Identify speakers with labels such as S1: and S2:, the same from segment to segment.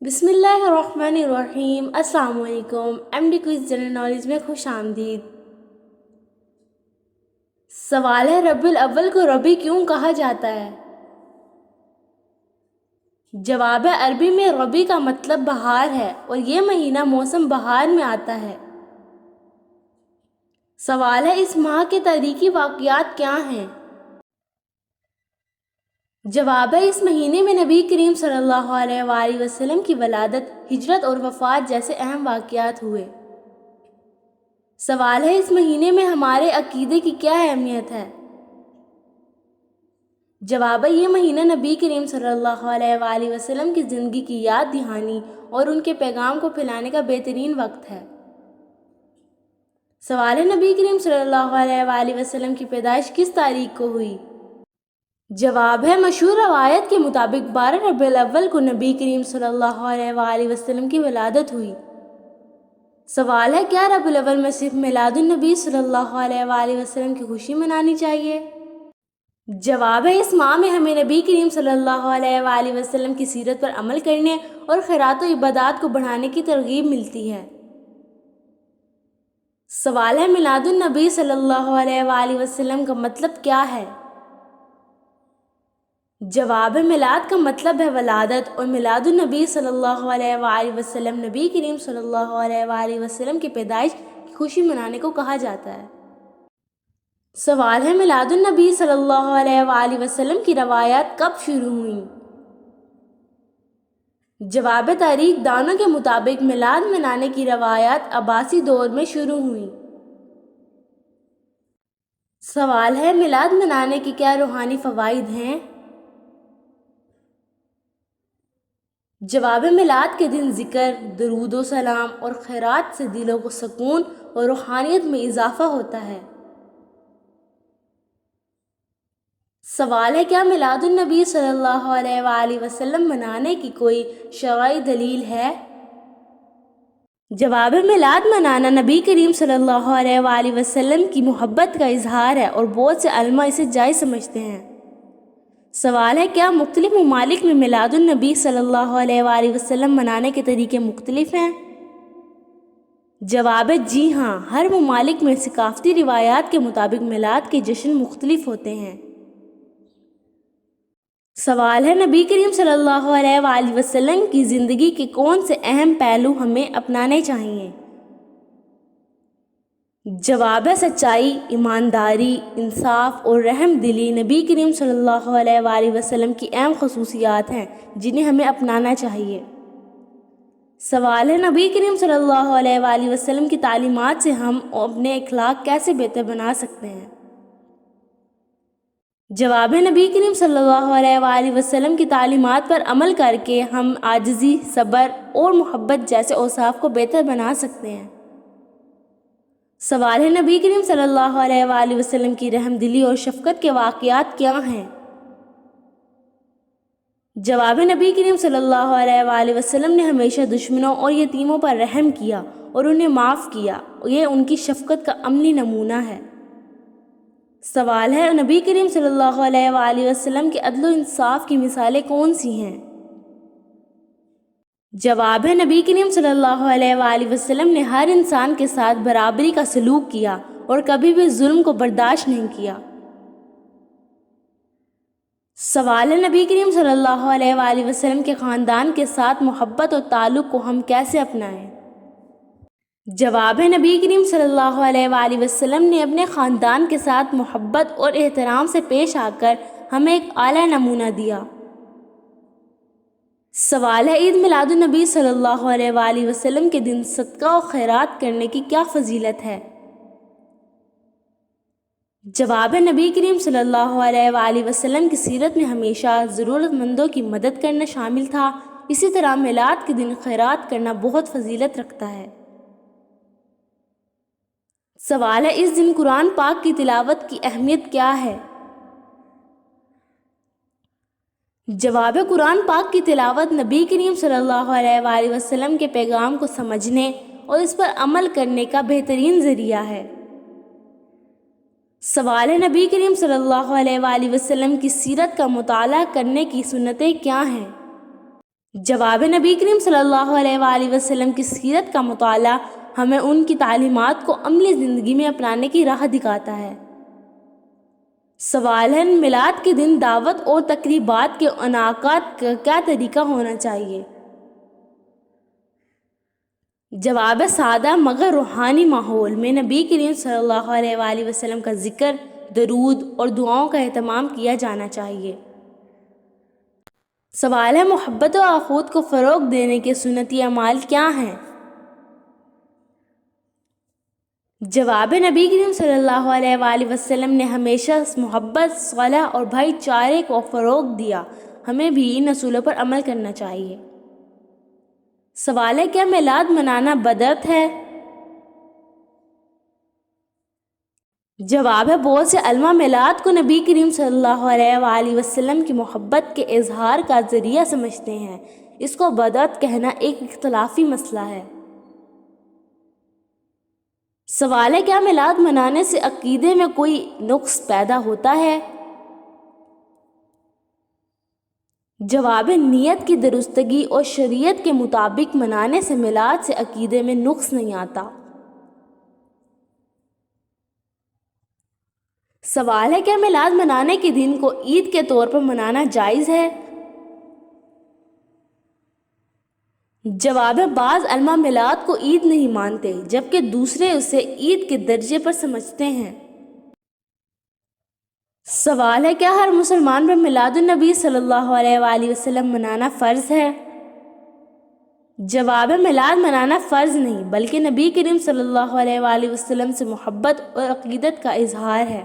S1: بسم اللہ الرحمن الرحیم۔ السلام علیکم۔ M D quiz general knowledge میں خوش آمدید۔ سوال ہے، ربیع الاول کو ربیع کیوں کہا جاتا ہے؟ جواب ہے، عربی میں ربیع کا مطلب بہار ہے اور یہ مہینہ موسم بہار میں آتا ہے۔ سوال ہے، اس ماہ کے تاریخی واقعات کیا ہیں؟ جواب ہے، اس مہینے میں نبی کریم صلی اللہ علیہ وآلہ وسلم کی ولادت، ہجرت اور وفات جیسے اہم واقعات ہوئے۔ سوال ہے، اس مہینے میں ہمارے عقیدے کی کیا اہمیت ہے؟ جواب ہے، یہ مہینہ نبی کریم صلی اللہ علیہ وآلہ وسلم کی زندگی کی یاد دہانی اور ان کے پیغام کو پھیلانے کا بہترین وقت ہے۔ سوال ہے، نبی کریم صلی اللہ علیہ وآلہ وسلم کی پیدائش کس تاریخ کو ہوئی؟ جواب ہے، مشہور روایت کے مطابق 12 ربیع الاول کو نبی کریم صلی اللہ علیہ وآلہ وسلم کی ولادت ہوئی۔ سوال ہے، کیا ربیع الاول میں صرف میلاد النبی صلی اللہ علیہ وآلہ وسلم کی خوشی منانی چاہیے؟ جواب ہے، اس ماہ میں ہمیں نبی کریم صلی اللہ علیہ وآلہ وسلم کی سیرت پر عمل کرنے اور خیرات و عبادات کو بڑھانے کی ترغیب ملتی ہے۔ سوال ہے، میلاد النبی صلی اللہ علیہ وآلہ وسلم کا مطلب کیا ہے؟ جواب ہے، میلاد کا مطلب ہے ولادت، اور میلاد النبی صلی اللہ علیہ وآلہ وسلم نبی کریم صلی اللہ علیہ وآلہ وسلم کی پیدائش کی خوشی منانے کو کہا جاتا ہے۔ سوال ہے، میلاد النبی صلی اللہ علیہ وآلہ وسلم کی روایات کب شروع ہوئیں؟ جواب ہے، تاریخ دانوں کے مطابق میلاد منانے کی روایات عباسی دور میں شروع ہوئیں۔ سوال ہے، میلاد منانے کے کیا روحانی فوائد ہیں؟ جواب ہے، میلاد کے دن ذکر، درود و سلام اور خیرات سے دلوں کو سکون اور روحانیت میں اضافہ ہوتا ہے۔ سوال ہے، کیا میلاد النبی صلی اللہ علیہ وآلہ وسلم منانے کی کوئی شرعی دلیل ہے؟ جواب ہے، میلاد منانا نبی کریم صلی اللہ علیہ وآلہ وسلم کی محبت کا اظہار ہے اور بہت سے علماء اسے جائز سمجھتے ہیں۔ سوال ہے، کیا مختلف ممالک میں میلاد النبی صلی اللہ علیہ وآلہ وسلم منانے کے طریقے مختلف ہیں؟ جواب ہے، جی ہاں، ہر ممالک میں ثقافتی روایات کے مطابق میلاد کے جشن مختلف ہوتے ہیں۔ سوال ہے، نبی کریم صلی اللہ علیہ وآلہ وسلم کی زندگی کے کون سے اہم پہلو ہمیں اپنانے چاہیے؟ جواب ہے، سچائی، ایمانداری، انصاف اور رحم دلی نبی کریم صلی اللہ علیہ وآلہ وسلم کی اہم خصوصیات ہیں جنہیں ہمیں اپنانا چاہیے۔ سوال ہے، نبی کریم صلی اللہ علیہ وآلہ وسلم کی تعلیمات سے ہم اپنے اخلاق کیسے بہتر بنا سکتے ہیں؟ جواب ہے، نبی کریم صلی اللہ علیہ وآلہ وسلم کی تعلیمات پر عمل کر کے ہم عاجزی، صبر اور محبت جیسے اوصاف کو بہتر بنا سکتے ہیں۔ سوال ہے، نبی کریم صلی اللہ علیہ وآلہ وسلم کی رحم دلی اور شفقت کے واقعات کیا ہیں؟ جواب ہے، نبی کریم صلی اللہ علیہ وآلہ وسلم نے ہمیشہ دشمنوں اور یتیموں پر رحم کیا اور انہیں معاف کیا، یہ ان کی شفقت کا عملی نمونہ ہے۔ سوال ہے، نبی کریم صلی اللہ علیہ وآلہ وسلم کے عدل و انصاف کی مثالیں کون سی ہیں؟ جواب ہے، نبی کریم صلی اللہ علیہ وآلہ وسلم نے ہر انسان کے ساتھ برابری کا سلوک کیا اور کبھی بھی ظلم کو برداشت نہیں کیا۔ سوال ہے، نبی کریم صلی اللہ علیہ وآلہ وسلم کے خاندان کے ساتھ محبت اور تعلق کو ہم کیسے اپنائیں؟ جواب ہے، نبی کریم صلی اللہ علیہ وآلہ وسلم نے اپنے خاندان کے ساتھ محبت اور احترام سے پیش آ کر ہمیں ایک اعلیٰ نمونہ دیا۔ سوال ہے، عید میلاد النبی صلی اللہ علیہ وآلہ وسلم کے دن صدقہ و خیرات کرنے کی کیا فضیلت ہے؟ جواب ہے، نبی کریم صلی اللہ علیہ وآلہ وسلم کی سیرت میں ہمیشہ ضرورت مندوں کی مدد کرنا شامل تھا، اسی طرح میلاد کے دن خیرات کرنا بہت فضیلت رکھتا ہے۔ سوال ہے، اس دن قرآن پاک کی تلاوت کی اہمیت کیا ہے؟ جواب ہے، قرآن پاک کی تلاوت نبی کریم صلی اللہ علیہ وآلہ وسلم کے پیغام کو سمجھنے اور اس پر عمل کرنے کا بہترین ذریعہ ہے۔ سوال ہے، نبی کریم صلی اللہ علیہ وآلہ وسلم کی سیرت کا مطالعہ کرنے کی سنتیں کیا ہیں؟ جواب: نبی کریم صلی اللہ علیہ وآلہ وسلم کی سیرت کا مطالعہ ہمیں ان کی تعلیمات کو عملی زندگی میں اپنانے کی راہ دکھاتا ہے۔ سوال ہے: میلاد کے دن دعوت اور تقریبات کے انعقاد کا کیا طریقہ ہونا چاہیے؟ جواب: سادہ مگر روحانی ماحول میں نبی کریم صلی اللہ علیہ وآلہ وسلم کا ذکر، درود اور دعاؤں کا اہتمام کیا جانا چاہیے۔ سوال ہے: محبت و اخوت کو فروغ دینے کے سنتی اعمال کیا ہیں؟ جواب: نبی کریم صلی اللہ علیہ وآلہ وسلم نے ہمیشہ محبت، صلح اور بھائی چارے کو فروغ دیا، ہمیں بھی ان اصولوں پر عمل کرنا چاہیے۔ سوال ہے: کیا میلاد منانا بدعت ہے؟ جواب ہے: بہت سے علماء میلاد کو نبی کریم صلی اللہ علیہ وآلہ وسلم کی محبت کے اظہار کا ذریعہ سمجھتے ہیں۔ اس کو بدعت کہنا ایک اختلافی مسئلہ ہے۔ سوال ہے: کیا میلاد منانے سے عقیدے میں کوئی نقص پیدا ہوتا ہے؟ جواب: نیت کی درستگی اور شریعت کے مطابق منانے سے میلاد سے عقیدے میں نقص نہیں آتا۔ سوال ہے: کیا میلاد منانے کے دن کو عید کے طور پر منانا جائز ہے؟ جواب: بعض علماء میلاد کو عید نہیں مانتے جبکہ دوسرے اسے عید کے درجے پر سمجھتے ہیں۔ سوال ہے: کیا ہر مسلمان پر میلاد النبی صلی اللہ علیہ وآلہ وسلم منانا فرض ہے؟ جواب: میلاد منانا فرض نہیں بلکہ نبی کریم صلی اللہ علیہ وآلہ وسلم سے محبت اور عقیدت کا اظہار ہے۔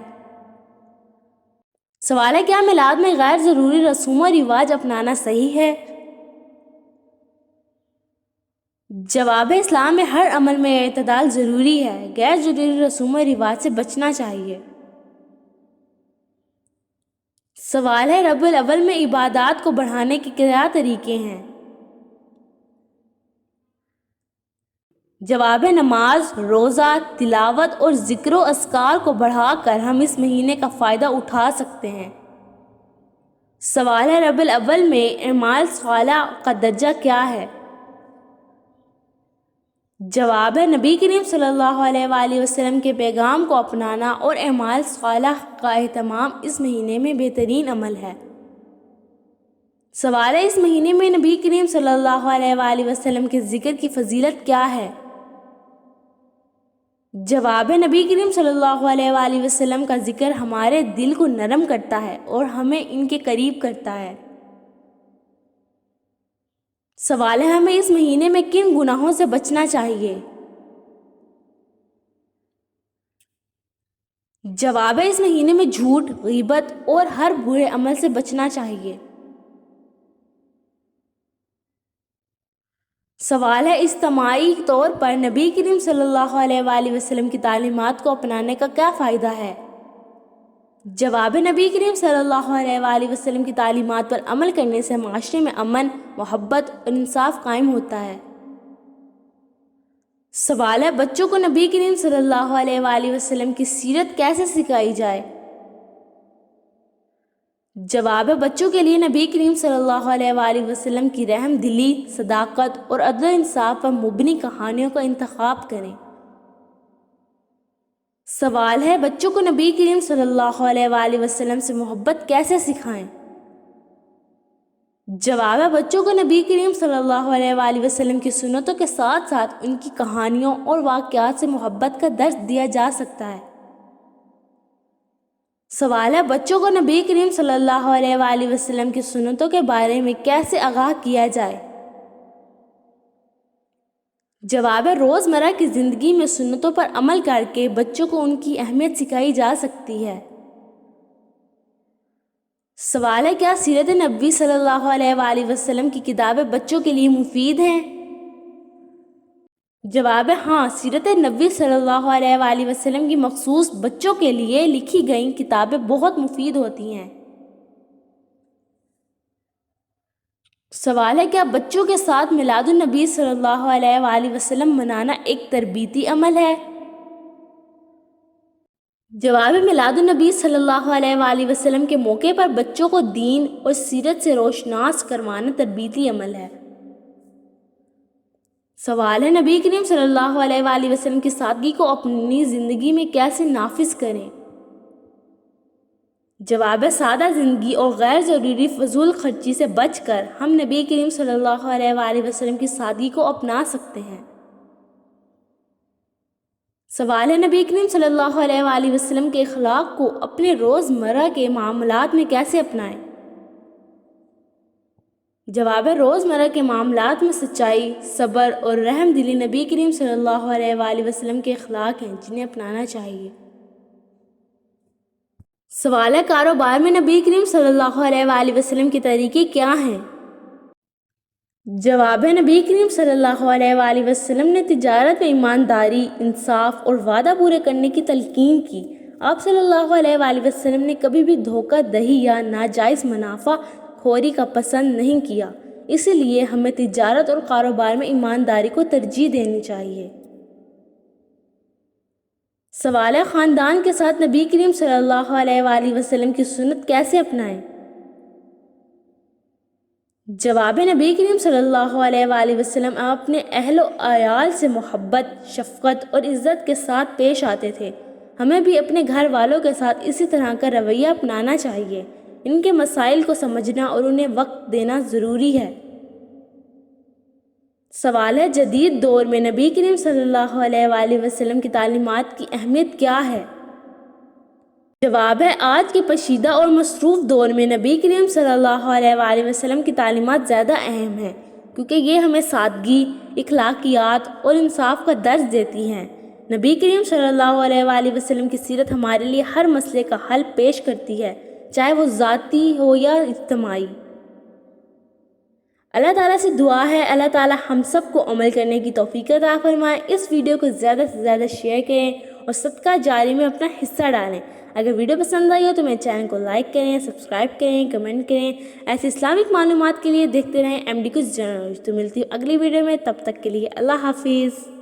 S1: سوال ہے: کیا میلاد میں غیر ضروری رسوم و رواج اپنانا صحیح ہے؟ جواب: اسلام میں ہر عمل میں اعتدال ضروری ہے، غیر ضروری رسوم و رواج سے بچنا چاہیے۔ سوال ہے: ربیع الاول میں عبادات کو بڑھانے کے کیا طریقے ہیں؟ جواب: نماز، روزہ، تلاوت اور ذکر و اذکار کو بڑھا کر ہم اس مہینے کا فائدہ اٹھا سکتے ہیں۔ سوال ہے: ربیع الاول میں اعمال صالحہ کا درجہ کیا ہے؟ جواب ہے: نبی کریم صلی اللہ علیہ وآلہ وسلم کے پیغام کو اپنانا اور اعمال صالحہ کا اہتمام اس مہینے میں بہترین عمل ہے۔ سوال ہے: اس مہینے میں نبی کریم صلی اللہ علیہ وآلہ وسلم کے ذکر کی فضیلت کیا ہے؟ جواب ہے: نبی کریم صلی اللہ علیہ وآلہ وسلم کا ذکر ہمارے دل کو نرم کرتا ہے اور ہمیں ان کے قریب کرتا ہے۔ سوال ہے: ہمیں اس مہینے میں کن گناہوں سے بچنا چاہیے؟ جواب ہے: اس مہینے میں جھوٹ، غیبت اور ہر برے عمل سے بچنا چاہیے۔ سوال ہے: اجتماعی طور پر نبی کریم صلی اللہ علیہ وآلہ وسلم کی تعلیمات کو اپنانے کا کیا فائدہ ہے؟ جواب ہے: نبی کریم صلی اللہ علیہ وآلہ وسلم کی تعلیمات پر عمل کرنے سے معاشرے میں امن، محبت اور انصاف قائم ہوتا ہے۔ سوال ہے: بچوں کو نبی کریم صلی اللہ علیہ وآلہ وسلم کی سیرت کیسے سکھائی جائے؟ جواب ہے: بچوں کے لیے نبی کریم صلی اللہ علیہ وآلہ وسلم کی رحم دلی، صداقت اور عدل و انصاف پر مبنی کہانیوں کا انتخاب کریں۔ سوال ہے: بچوں کو نبی کریم صلی اللہ علیہ وآلہ وسلم سے محبت کیسے سکھائیں؟ جواب ہے: بچوں کو نبی کریم صلی اللہ علیہ وآلہ وسلم کی سنتوں کے ساتھ ساتھ ان کی کہانیوں اور واقعات سے محبت کا درس دیا جا سکتا ہے۔ سوال ہے: بچوں کو نبی کریم صلی اللہ علیہ وآلہ وسلم کی سنتوں کے بارے میں کیسے آگاہ کیا جائے؟ جواب ہے: روزمرہ کی زندگی میں سنتوں پر عمل کر کے بچوں کو ان کی اہمیت سکھائی جا سکتی ہے۔ سوال ہے: کیا سیرت نبوی صلی اللہ علیہ وآلہ وسلم کی کتابیں بچوں کے لیے مفید ہیں؟ جواب ہے: ہاں، سیرت نبوی صلی اللہ علیہ وآلہ وسلم کی مخصوص بچوں کے لیے لکھی گئی کتابیں بہت مفید ہوتی ہیں۔ سوال ہے: کیا بچوں کے ساتھ میلاد النبی صلی اللہ علیہ وآلہ وسلم منانا ایک تربیتی عمل ہے؟ جواب ہے: میلاد النبی صلی اللہ علیہ وآلہ وسلم کے موقع پر بچوں کو دین اور سیرت سے روشناس کروانا تربیتی عمل ہے۔ سوال ہے نبی کریم صلی اللہ علیہ وآلہ وسلم کی سادگی کو اپنی زندگی میں کیسے نافذ کریں؟ جواب ہے سادہ زندگی اور غیر ضروری فضول خرچی سے بچ کر ہم نبی کریم صلی اللہ علیہ وآلہ وسلم کی سادگی کو اپنا سکتے ہیں۔ سوال ہے نبی کریم صلی اللہ علیہ وآلہ وسلم کے اخلاق کو اپنے روزمرہ کے معاملات میں کیسے اپنائیں؟ جواب ہے روزمرہ کے معاملات میں سچائی، صبر اور رحم دلی نبی کریم صلی اللہ علیہ وآلہ وسلم کے اخلاق ہیں جنہیں اپنانا چاہیے۔ سوال ہے کاروبار میں نبی کریم صلی اللہ علیہ وآلہ وسلم کے طریقے کیا ہیں؟ جواب ہے نبی کریم صلی اللہ علیہ وآلہ وسلم نے تجارت میں ایمانداری، انصاف اور وعدہ پورے کرنے کی تلقین کی۔ آپ صلی اللہ علیہ وآلہ وسلم نے کبھی بھی دھوکہ دہی یا ناجائز منافع خوری کا پسند نہیں کیا، اسی لیے ہمیں تجارت اور کاروبار میں ایمانداری کو ترجیح دینی چاہیے۔ سوال ہے خاندان کے ساتھ نبی کریم صلی اللہ علیہ وآلہ وسلم کی سنت کیسے اپنائیں؟ جواب نبی کریم صلی اللہ علیہ وآلہ وسلم اپنے اہل و عیال سے محبت، شفقت اور عزت کے ساتھ پیش آتے تھے۔ ہمیں بھی اپنے گھر والوں کے ساتھ اسی طرح کا رویہ اپنانا چاہیے۔ ان کے مسائل کو سمجھنا اور انہیں وقت دینا ضروری ہے۔ سوال ہے جدید دور میں نبی کریم صلی اللہ علیہ وآلہ وسلم کی تعلیمات کی اہمیت کیا ہے؟ جواب ہے آج کے پیچیدہ اور مصروف دور میں نبی کریم صلی اللہ علیہ وآلہ وسلم کی تعلیمات زیادہ اہم ہیں، کیونکہ یہ ہمیں سادگی، اخلاقیات اور انصاف کا درس دیتی ہیں۔ نبی کریم صلی اللہ علیہ وآلہ وسلم کی سیرت ہمارے لیے ہر مسئلے کا حل پیش کرتی ہے، چاہے وہ ذاتی ہو یا اجتماعی۔ اللہ تعالیٰ سے دعا ہے اللہ تعالیٰ ہم سب کو عمل کرنے کی توفیق عطا فرمائے۔ اس ویڈیو کو زیادہ سے زیادہ شیئر کریں اور صدقہ جاری میں اپنا حصہ ڈالیں۔ اگر ویڈیو پسند آئی ہو تو میرے چینل کو لائک کریں، سبسکرائب کریں، کمنٹ کریں۔ ایسی اسلامک معلومات کے لیے دیکھتے رہیں MD Kuch Journal۔ تو ملتی ہوں اگلی ویڈیو میں، تب تک کے لیے اللہ حافظ۔